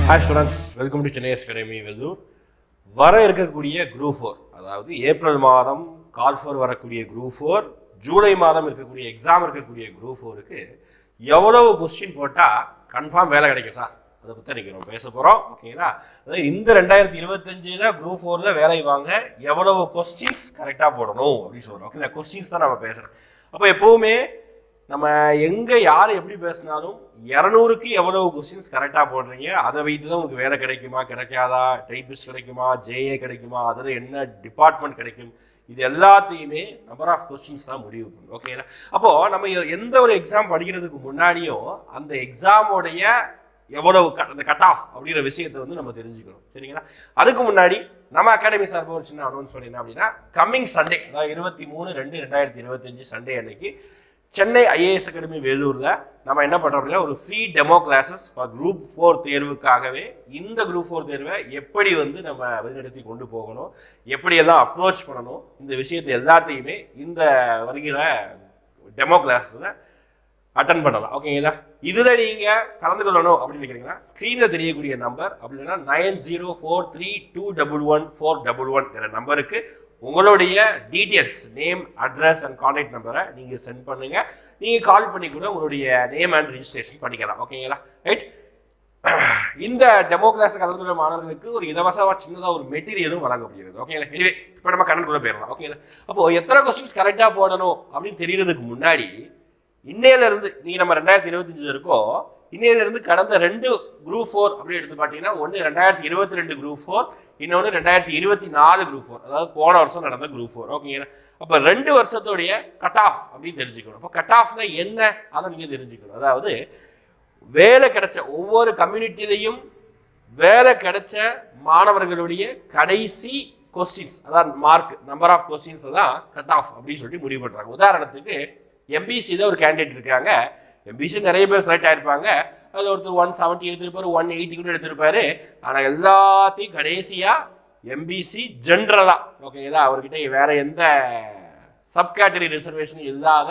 Hi students, welcome to Chennai academy Vellore. வர இருக்கக்கூடிய group 4, அதாவது ஏப்ரல் மாதம் கால் 4 வரக்கூடிய குரூப் 4, ஜூலை மாதம் இருக்கக்கூடிய எக்ஸாம் இருக்கக்கூடிய குரூப் 4க்கு எவ்வளவு கொஸ்டின் போட்டால் கன்ஃபார்ம் வேலை கிடைக்கும் சார், அதை பற்றி இன்றைக்கி நம்ம பேச போகிறோம். ஓகேங்களா? அதாவது இந்த 2025 குரூப் 4 வேலை வாங்க எவ்வளவு கொஸ்டின்ஸ் கரெக்டாக போடணும் அப்படின்னு சொல்கிறோம். ஓகேங்களா? கொஸ்டின்ஸ் தான் நம்ம பேசுகிறோம். அப்போ எப்போவுமே நம்ம எங்கே யார் எப்படி பேசினாலும் 200க்கு எவ்வளவு கொஸ்டின்ஸ் கரெக்டாக போடுறீங்க, அதை வைத்து தான் உங்களுக்கு வேலை கிடைக்குமா கிடைக்காதா, டைப்பிஸ்ட் கிடைக்குமா, ஜேஏ கிடைக்குமா, அதில் என்ன டிபார்ட்மெண்ட் கிடைக்கும், இது எல்லாத்தையுமே நம்பர் ஆஃப் கொஸ்டின்ஸ் தான் முடிவு பண்ணும். ஓகேங்களா? அப்போது நம்ம எந்த ஒரு எக்ஸாம் படிக்கிறதுக்கு முன்னாடியும் அந்த எக்ஸாமோடைய எவ்வளவு அந்த கட் ஆஃப் அப்படிங்கிற விஷயத்தை வந்து நம்ம தெரிஞ்சுக்கணும். சரிங்களா? அதுக்கு முன்னாடி நம்ம அகாடமி சார்பாக ஒரு சின்ன அனௌன்ஸ் பண்ணினா அப்படின்னா, கம்மிங் சண்டே, அதாவது 23/2/2025 சண்டே அன்னைக்கு சென்னை ஐஏஎஸ் அகாடமி வேலூரில் நம்ம என்ன பண்ணுறோம் அப்படின்னா, ஒரு free demo classes for group 4 தேர்வுக்காகவே இந்த குரூப் 4 தேர்வை எப்படி வந்து நம்ம வழிநடத்தி கொண்டு போகணும், எப்படியெல்லாம் அப்ரோச் பண்ணணும், இந்த விஷயத்தை எல்லாத்தையுமே இந்த வருகிற டெமோ கிளாஸில் அட்டன் பண்ணலாம். ஓகேங்களா? இதில் நீங்கள் கலந்து கொள்ளணும் அப்படின்னு நினைக்கிறீங்கன்னா, ஸ்க்ரீனில் தெரியக்கூடிய நம்பர் அப்படின்னா 9043211411 நம்பருக்கு உங்களுடைய details, name, address and contact நம்பரை நீங்கள் சென்ட் பண்ணுங்கள். நீங்கள் கால் பண்ணி கூட உங்களுடைய நேம் அண்ட் ரிஜிஸ்ட்ரேஷன் பண்ணிக்கலாம். ஓகேங்களா? ரைட். இந்த டெமோ கிளாஸ் கலந்து கொள்ள மாணவர்களுக்கு ஒரு இலவசமாக சின்னதாக ஒரு மெட்டீரியலும் வழங்கப்படுகிறது. ஓகேங்களா? இதுவே இப்போ நம்ம கணக்குள்ள போயிடலாம். ஓகேங்களா? அப்போது எத்தனை கொஸ்டின்ஸ் கரெக்டாக போடணும் அப்படின்னு தெரியறதுக்கு முன்னாடி, இன்னையிலேருந்து நீங்கள் நம்ம 2025 இருக்கோம், இன்னையிலேருந்து கடந்த 2 குரூப் 4 அப்படின்னு எடுத்து பார்த்தீங்கன்னா, ஒன்று 2022 குரூப் 4, இன்னொன்று 2024 குரூப் 4, அதாவது போன வருஷம் நடந்த குரூப் 4. ஓகேங்களா? அப்போ 2 வருஷத்துடைய கட் ஆஃப் அப்படின்னு தெரிஞ்சுக்கணும். அப்போ கட் ஆஃப்னா என்ன, அதை நீங்கள் தெரிஞ்சுக்கணும். அதாவது வேலை கிடைச்ச ஒவ்வொரு கம்யூனிட்டிலையும் வேலை கிடைச்ச மாணவர்களுடைய கடைசி கொஸ்டின்ஸ், அதான் மார்க், நம்பர் ஆஃப் கொஸ்டின்ஸ் தான் கட் ஆஃப் அப்படின்னு சொல்லிட்டு முடிவு பண்ணுறாங்க. உதாரணத்துக்கு எம்பிசி தான் ஒரு கேண்டிடேட் இருக்காங்க. எம்பிசி நிறைய பேர் செலக்ட் ஆகிருப்பாங்க. அதில் ஒருத்தர் 170 எடுத்திருப்பாரு, 180 கூட எடுத்திருப்பாரு. ஆனால் எல்லாத்தையும் கடைசியாக எம்பிசி ஜென்ரலாக, ஓகேங்களா, அவர்கிட்ட வேற எந்த சப் கேட்டகரி ரிசர்வேஷனும் இல்லாத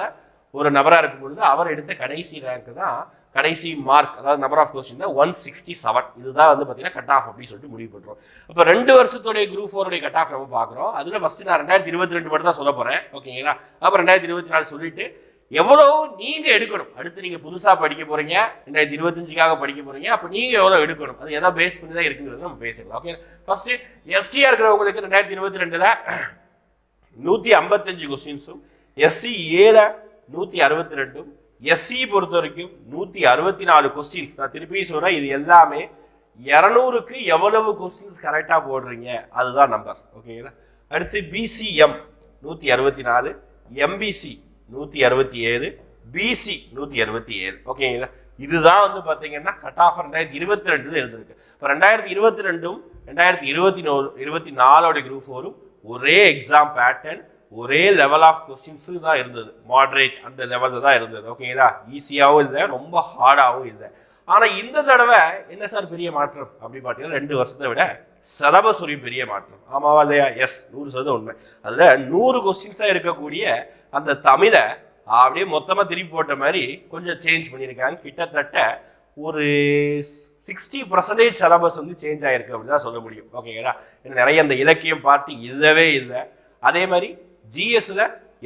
ஒரு நபராக இருக்கும் பொழுது அவர் எடுத்த கடைசி ரேங்க் தான், கடைசி மார்க், அதாவது நம்பர் ஆஃப் கொஸ்டின் தான் 167. இதுதான் வந்து பார்த்தீங்கன்னா கட் ஆஃப் அப்படின்னு சொல்லிட்டு முடிவு பண்ணுறோம். இப்போ 2 வருஷத்துடைய குரூப் 4 கட் ஆஃப் நம்ம பார்க்குறோம். அதில் ஃபஸ்ட்டு நான் 2022 மட்டும் தான் சொல்ல போகிறேன். ஓகேங்களா? அப்புறம் 2024 சொல்லிட்டு எவ்வளோ நீங்கள் எடுக்கணும், அடுத்து நீங்கள் புதுசாக படிக்க போகிறீங்க, 2025க்காக படிக்க போகிறீங்க, அப்போ நீங்கள் எவ்வளோ எடுக்கணும், அது எதாவது பேஸ் பண்ணி தான் இருக்குங்கிறது நம்ம பேசிக்கலாம். ஓகே, ஃபஸ்ட்டு எஸ்டியாக இருக்கிறவங்களுக்கு 2022 155 கொஸ்டின்ஸும், எஸ்சி 7 162, எஸ்சி பொறுத்த வரைக்கும் 164 கொஸ்டின்ஸ். நான் திருப்பி சொல்கிறேன், இது எல்லாமே 200க்கு எவ்வளவு கொஸ்டின்ஸ் கரெக்டாக போடுறீங்க அதுதான் நம்பர். ஓகேங்களா? அடுத்து பிசிஎம் 164, எம்பிசி 167, பிசி 167. ஓகேங்களா? இதுதான் வந்து பார்த்தீங்கன்னா கட் ஆஃப் 2022 இருந்திருக்கு. இப்போ 2022ம் 2024 குரூப் 4ம் ஒரே எக்ஸாம் பேட்டர்ன், ஒரே லெவல் ஆஃப் கொஸ்டின்ஸு தான் இருந்தது. மாடரேட் அந்த லெவலில் தான் இருந்தது. ஓகேங்களா? ஈஸியாகவும் இல்லை, ரொம்ப ஹார்டாகவும் இல்லை. ஆனால் இந்த தடவை என்ன சார் பெரிய மாற்றம் அப்படின்னு பார்த்தீங்கன்னா, 2 வருஷத்தை விட சிலபஸ் ஒரு பெரிய மாற்றம். ஆமாவா இல்லையா? எஸ், 100% உண்மை. அதில் 100 கொஸ்டின்ஸாக இருக்கக்கூடிய அந்த தமிழை அப்படியே மொத்தமாக திருப்பி போட்ட மாதிரி கொஞ்சம் சேஞ்ச் பண்ணியிருக்காங்க. கிட்டத்தட்ட ஒரு 60% சிலபஸ் வந்து சேஞ்ச் ஆகிருக்கு அப்படின்னு தான் சொல்ல முடியும். ஓகேங்களா? நிறைய அந்த இலக்கியம் பார்ட்டி இல்லவே இல்லை. அதே மாதிரி ஜிஎஸ்ல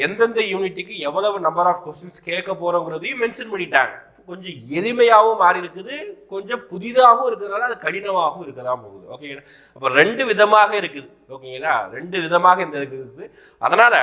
எந்தெந்த யூனிட்டுக்கு எவ்வளவு நம்பர் ஆஃப் கொஸ்டின்ஸ் கேட்க போகிறோங்கிறதையும் மென்ஷன் பண்ணிட்டாங்க. கொஞ்சம் எளிமையாகவும் மாறி இருக்குது, கொஞ்சம் புதிதாகவும் இருக்கிறதுனால அது கடினமாகவும் இருக்கதான் போகுது. ஓகேங்களா? அப்போ 2 விதமாக இருக்குது. ஓகேங்களா? 2 விதமாக இந்த இருக்குது. அதனால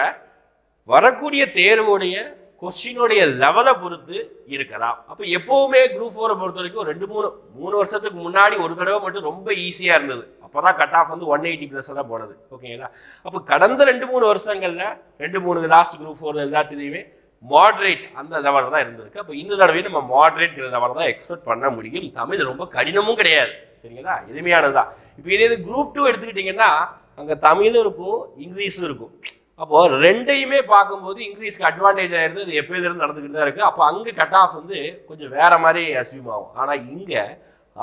வரக்கூடிய தேர்வுடைய கொஸ்டினுடைய லெவலை பொறுத்து இருக்கலாம். அப்போ எப்போவுமே குரூப் 4 பொறுத்த வரைக்கும் 2-3 வருஷத்துக்கு முன்னாடி ஒரு தடவை மட்டும் ரொம்ப ஈஸியாக இருந்தது. அப்போ தான் கட் ஆஃப் வந்து 180+ தான் போனது. ஓகேங்களா? அப்போ கடந்த 2-3 வருஷங்களில் 2-3 லாஸ்ட் குரூப் 4 எல்லாத்துலேயுமே மாடரேட் அந்த லெவலில் தான் இருந்திருக்கு. அப்போ இந்த தடவை நம்ம மாடரேட் லெவலில் தான் எக்ஸ்பெக்ட் பண்ண முடியும். தமிழ் ரொம்ப கடினமும் கிடையாது. சரிங்களா? எளிமையானது தான். இப்போ இதே குரூப் 2 எடுத்துக்கிட்டிங்கன்னா, அங்கே தமிழும் இருக்கும், இங்கிலீஷும் இருக்கும். அப்போது 2யுமே பார்க்கும்போது இங்கிலீஷ்க்கு அட்வான்டேஜ் ஆகிடுது. அது எப்போயிலிருந்து நடந்துக்கிட்டு தான் இருக்குது. அப்போ அங்கே கட் ஆஃப் வந்து கொஞ்சம் வேறு மாதிரி அசியூம் ஆகும். ஆனால் இங்கே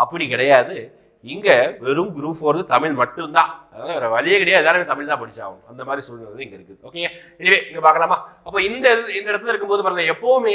அப்படி கிடையாது. இங்கே வெறும் குரூப் 4 தமிழ் மட்டும்தான். அதனால் வேறு வழியே கிடையாது, எல்லாருமே தமிழ் தான் படிச்சாகும். அந்த மாதிரி சூழ்நிலை இங்கே இருக்குது. ஓகே, இதுவே இங்கே பார்க்கலாமா? அப்போ இந்த இடத்துல இருக்கும்போது பாருங்கள், எப்போவுமே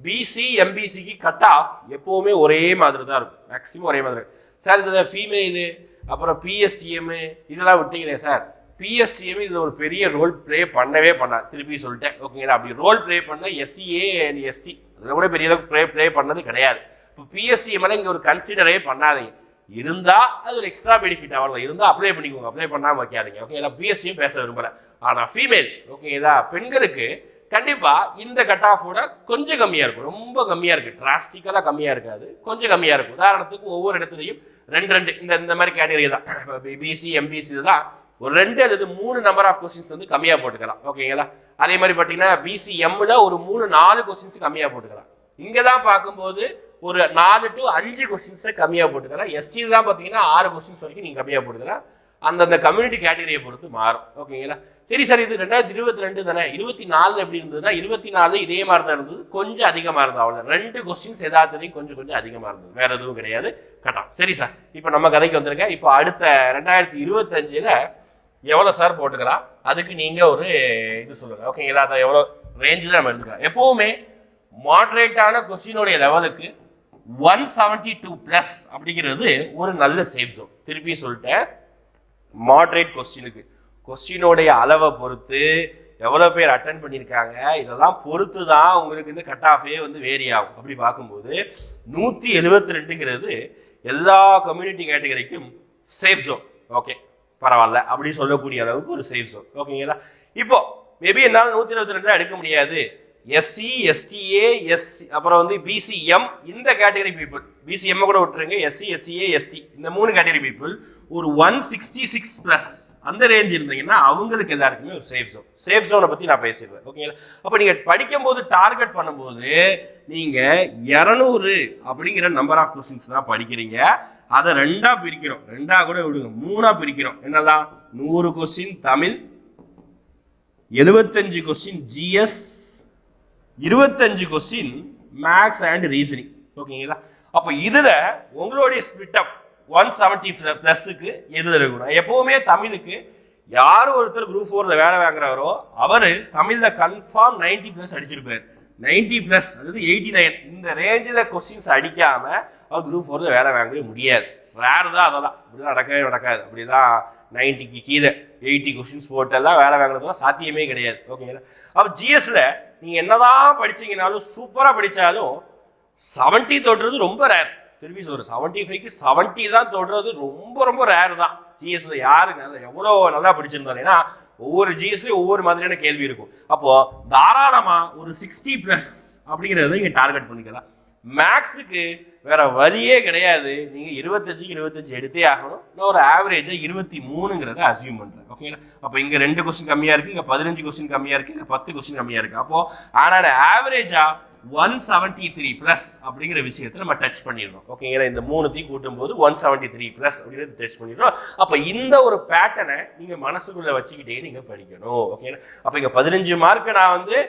பிசி எம்பிசிக்கு கட் ஆஃப் எப்போவுமே ஒரே மாதிரி தான் இருக்கும். மேக்ஸிமம் ஒரே மாதிரி இருக்கும். சார் இதில் ஃபீமேலு அப்புறம் பிஎஸ்டிஎம் இதெல்லாம் விட்டீங்களே சார், பிஎஸ்டிஎம் இதில் ஒரு பெரிய ரோல் ப்ளே பண்ணவே பண்ணாது. திருப்பி சொல்லிட்டேன் ஓகேங்களா. அப்படி ரோல் ப்ளே பண்ண எஸ்சிஏ அண்ட் எஸ்டி அதில் கூட பெரிய அளவுக்கு ப்ளே பண்ணது கிடையாது. இப்போ பிஎஸ்டிஎம் இங்கே ஒரு கன்சிடரே பண்ணாதீங்க. இருந்தால் அது ஒரு எக்ஸ்ட்ரா பெனிஃபிட் அவ்வளோ இருந்தால் அப்ளை பண்ணிக்கோங்க, அப்ளை பண்ணாமல் வைக்காதீங்க ஓகேங்களா. பிஎஸ்டிஎம் பேச விரும்பலை. ஆனால் ஃபீமேல் ஓகேங்களா பெண்களுக்கு கண்டிப்பாக இந்த கட் ஆஃபோட கொஞ்சம் கம்மியாக இருக்கும், ரொம்ப கம்மியாக இருக்குது, டிராஸ்டிக்கலாக கம்மியாக இருக்காது, கொஞ்சம் கம்மியாக இருக்கும். உதாரணத்துக்கு ஒவ்வொரு இடத்துலையும் ரெண்டு இந்த மாதிரி கேட்டகரி தான் பிசி எம்பிசி இதெல்லாம் ஒரு 2 அல்லது 3 நம்பர் ஆஃப் கொஸ்டின்ஸ் வந்து கம்மியாக போட்டுக்கலாம் ஓகேங்களா. அதே மாதிரி பார்த்தீங்கன்னா பிசிஎம்ல ஒரு 3-4 கொஸ்டின்ஸ் கம்மியாக போட்டுக்கலாம். இங்கே தான் பார்க்கும்போது ஒரு 4 to 5 கொஸ்டின்ஸை கம்மியாக போட்டுக்கலாம். எஸ்டி தான் பார்த்தீங்கன்னா 6 கொஸ்டின்ஸ் வரைக்கும் நீங்கள் கம்மியாக போட்டுக்கலாம். அந்தந்த கம்யூனிட்டி கேட்டகரியை பொறுத்து மாறும் ஓகேங்களா. சரி சார் இது 2022 தானே, 24 எப்படி இருந்ததுன்னா 24 இதே மாதிரி தான் இருந்தது, கொஞ்சம் அதிகமாக இருந்தது அவ்வளோ. 2 கொஸ்டின்ஸ் எல்லாத்துலேயும் கொஞ்சம் அதிகமாக இருந்தது, வேற எதுவும் கிடையாது கட் ஆஃப். சரி சார் இப்போ நம்ம கதைக்கு வந்துருங்க. இப்போ அடுத்த 2025 எவ்வளோ சார் போட்டுக்கலாம், அதுக்கு நீங்கள் ஒரு இது சொல்லுங்கள் ஓகேங்களா. அதை எவ்வளோ ரேஞ்சு தான் நம்ம எடுத்துக்கலாம். எப்போவுமே மாடரேட்டான கொஸ்டினுடைய லெவலுக்கு 172+ அப்படிங்கிறது ஒரு நல்ல சேஃப் ஜோன். திருப்பி சொல்லிட்டேன், மாடரேட் கொஸ்டினுடைய அளவை பொறுத்து எவ்வளோ பேர் அட்டன் பண்ணியிருக்காங்க இதெல்லாம் பொறுத்து தான் உங்களுக்கு இந்த கட் ஆஃபே வந்து வேரி ஆகும். அப்படி பார்க்கும்போது 172ங்கிறது எல்லா கம்யூனிட்டி கேட்டகரிக்கும் சேஃப் ஜோன். ஓகே பரவாயில்ல அப்படி சொல்லக்கூடிய அளவுக்கு ஒரு சேஃப் ஜோன் ஓகேங்களா. இப்போ மேபி என்னால் 122 எடுக்க முடியாது, எஸ்சி எஸ்டிஏ எஸ்சி அப்புறம் வந்து பிசிஎம் இந்த கேட்டகரி பீப்புள், பிசிஎம் கூட விட்டுருங்க, எஸ்சி எஸ்சிஏ எஸ்டி இந்த 3 கேட்டகரி பீப்புள் ஒரு 166+ அந்த ரேஞ்ச் இருந்தீங்கன்னா அவங்களுக்கு எல்லாருக்குமே ஒரு சேஃப் ஜோனை பற்றி நான் பேசிடுவேன் ஓகேங்களா. அப்போ நீங்கள் படிக்கும்போது டார்கெட் பண்ணும்போது நீங்கள் 200 அப்படிங்கிற நம்பர் ஆஃப் கொஸ்டின்ஸ் தான் படிக்கிறீங்க. அதை 2ஆ பிரிக்கிறோம், 2ஆ கூட விடுங்க 3ஆ பிரிக்கிறோம். என்னதான் 100 question Tamil, 75 question GS, 25 question maths and reasoning ஓகேங்களா. அப்போ இதில் உங்களுடைய ஸ்பிட் அப் 170+க்கு எது இருக்கணும். எப்பவுமே தமிழுக்கு யார் ஒருத்தர் குரூப் 4ல வேலை வாங்குறாரோ அவர் தமிழில் கன்ஃபார்ம் 90+ அடிச்சிருப்பார். 90+ அதாவது 89 இந்த ரேஞ்சில் கொஸ்டின்ஸ் அடிக்காம அவர் குரூப் 4ல வேலை வாங்கவே முடியாது. ரேர் தான், அதெல்லாம் இப்படிலாம் நடக்காது. அப்படிதான் 90க்கு கீழே 80 கொஸ்டின்ஸ் போட்டெல்லாம் வேலை வாங்குறதுலாம் சாத்தியமே கிடையாது ஓகேங்களா. அப்போ ஜிஎஸ்ல நீங்கள் என்னதான் படிச்சீங்கனாலும் சூப்பராக படித்தாலும் 70 தொடுறது ரொம்ப ரேர். திருப்பி சொல்கிறேன், 75க்கு 70 தான் தொடுறது ரொம்ப ரேர் தான். ஜிஎஸ்ல யாருங்க எவ்வளோ நல்லா படிச்சிருந்தாரு, ஏன்னா ஒவ்வொரு ஜிஎஸ்லையும் ஒவ்வொரு மாதிரியான கேள்வி இருக்கும். அப்போ தாராளமாக ஒரு 60+ அப்படிங்கிறத நீங்கள் டார்கெட் பண்ணிக்கலாம். மேக்ஸுக்கு வேற வழியே கிடையாது, நீங்கள் 25க்கு 25 எடுத்தே ஆகணும். நான் ஒரு ஆவரேஜாக 23ங்கிறத அசியூம் பண்ணுறேன் ஓகேங்களா. அப்போ இங்கே 2 கொஸ்டின் கம்மியாக இருக்குது, இங்கே 15 கொஸ்டின் கம்மியாக இருக்குது, இங்கே 10 கொஸ்டின் கம்மியாக இருக்குது. அப்போ ஆனால் ஆவரேஜாக 173+ அப்படிங்கிற விஷயத்தை நம்ம டச் பண்ணிடுறோம் ஓகேங்களா. இந்த 3த்தையும் கூட்டும் போது 173+ அப்படிங்கிறது டச் பண்ணிடுறோம். அப்போ இந்த ஒரு பேட்டர்னை நீங்கள் மனசுக்குள்ள வச்சுக்கிட்டே நீங்கள் படிக்கணும் ஓகேங்களா. அப்போ இங்கே 15 மார்க்கு நான் வந்து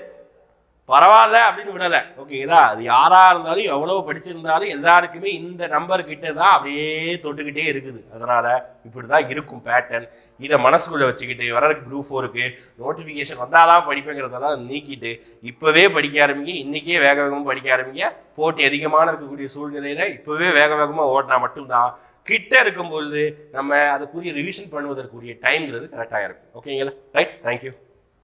பரவாயில்ல அப்படின்னு விடலை ஓகேங்களா. அது யாரா இருந்தாலும் எவ்வளவு படிச்சிருந்தாலும் எல்லாருக்குமே இந்த நம்பர் கிட்ட தான் அப்படியே தொட்டுக்கிட்டே இருக்குது. அதனால இப்படிதான் இருக்கும் பேட்டர்ன். இதை மனசுக்குள்ள வச்சுக்கிட்டு வர குரூப் 4க்கு நோட்டிஃபிகேஷன் வந்தாதான் படிப்பேங்கிறதெல்லாம் நீக்கிட்டு இப்பவே படிக்க ஆரம்பிங்க. இன்னைக்கே வேகமாக படிக்க ஆரம்பிங்க. போட்டி அதிகமான இருக்கக்கூடிய சூழ்நிலையில இப்பவே வேகமாக ஓடினா மட்டும்தான் கிட்ட இருக்கும்பொழுது நம்ம அதுக்குரிய ரிவிஷன் பண்ணுவதற்குரிய டைம்ங்கிறது கரெக்டாக இருக்கும் ஓகேங்களா. Right, thank you.